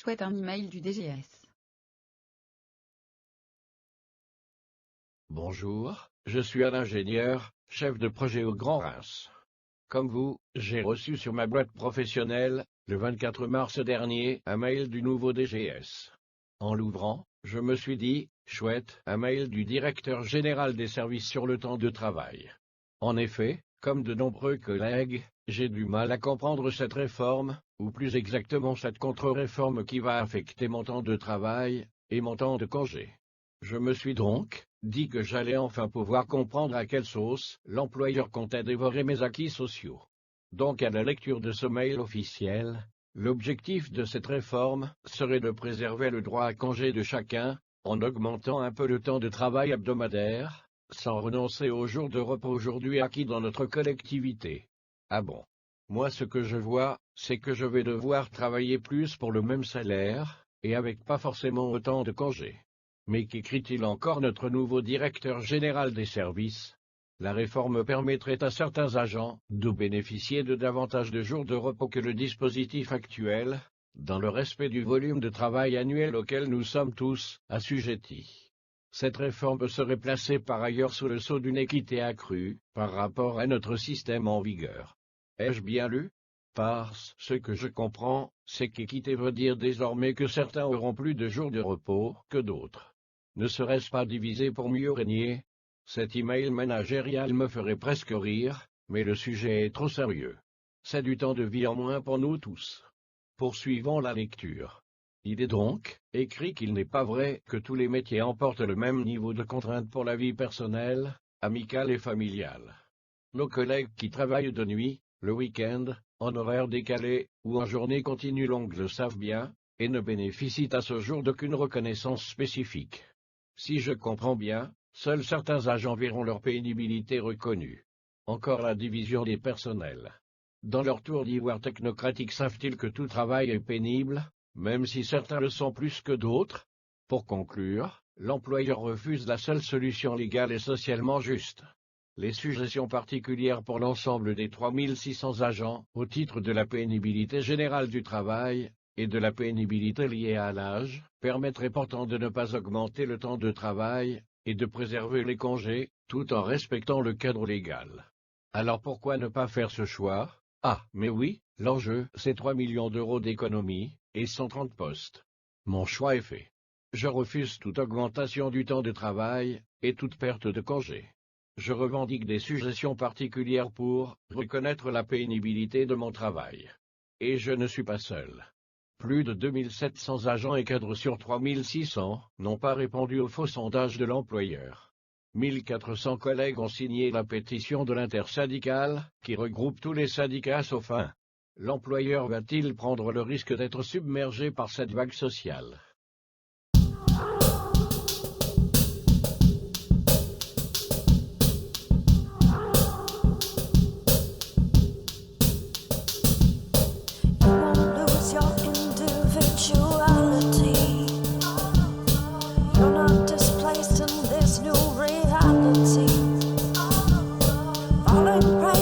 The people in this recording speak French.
Chouette, un email du DGS. Bonjour, je suis un ingénieur, chef de projet au Grand Reims. Comme vous, j'ai reçu sur ma boîte professionnelle, le 24 mars dernier, un mail du nouveau DGS. En l'ouvrant, je me suis dit, chouette, un mail du directeur général des services sur le temps de travail. En effet, comme de nombreux collègues, j'ai du mal à comprendre cette réforme, ou plus exactement cette contre-réforme qui va affecter mon temps de travail, et mon temps de congé. Je me suis donc dit que j'allais enfin pouvoir comprendre à quelle sauce l'employeur comptait dévorer mes acquis sociaux. Donc à la lecture de ce mail officiel, l'objectif de cette réforme serait de préserver le droit à congé de chacun, en augmentant un peu le temps de travail hebdomadaire, sans renoncer aux jours de repos aujourd'hui acquis dans notre collectivité. Ah bon? Moi ce que je vois, c'est que je vais devoir travailler plus pour le même salaire, et avec pas forcément autant de congés. Mais qu'écrit-il encore notre nouveau directeur général des services? La réforme permettrait à certains agents de bénéficier de davantage de jours de repos que le dispositif actuel, dans le respect du volume de travail annuel auquel nous sommes tous assujettis. Cette réforme serait placée par ailleurs sous le sceau d'une équité accrue par rapport à notre système en vigueur. Ai-je bien lu? Parce ce que je comprends, c'est qu'équité veut dire désormais que certains auront plus de jours de repos que d'autres. Ne serait-ce pas divisé pour mieux régner? Cet email managérial me ferait presque rire, mais le sujet est trop sérieux. C'est du temps de vie en moins pour nous tous. Poursuivons la lecture. Il est donc écrit qu'il n'est pas vrai que tous les métiers emportent le même niveau de contrainte pour la vie personnelle, amicale et familiale. Nos collègues qui travaillent de nuit, le week-end, en horaire décalé, ou en journée continue longue le savent bien, et ne bénéficient à ce jour d'aucune reconnaissance spécifique. Si je comprends bien, seuls certains agents verront leur pénibilité reconnue. Encore la division des personnels. Dans leur tour d'ivoire technocratique savent-ils que tout travail est pénible, même si certains le sont plus que d'autres? Pour conclure, l'employeur refuse la seule solution légale et socialement juste. Les suggestions particulières pour l'ensemble des 3600 agents au titre de la pénibilité générale du travail et de la pénibilité liée à l'âge, permettrait pourtant de ne pas augmenter le temps de travail, et de préserver les congés, tout en respectant le cadre légal. Alors pourquoi ne pas faire ce choix? Ah, mais oui, l'enjeu, c'est 3 millions d'euros d'économie, et 130 postes. Mon choix est fait. Je refuse toute augmentation du temps de travail, et toute perte de congés. Je revendique des suggestions particulières pour reconnaître la pénibilité de mon travail. Et je ne suis pas seul. Plus de 2700 agents et cadres sur 3600 n'ont pas répondu au faux sondage de l'employeur. 1400 collègues ont signé la pétition de l'intersyndicale, qui regroupe tous les syndicats sauf un. L'employeur va-t-il prendre le risque d'être submergé par cette vague sociale?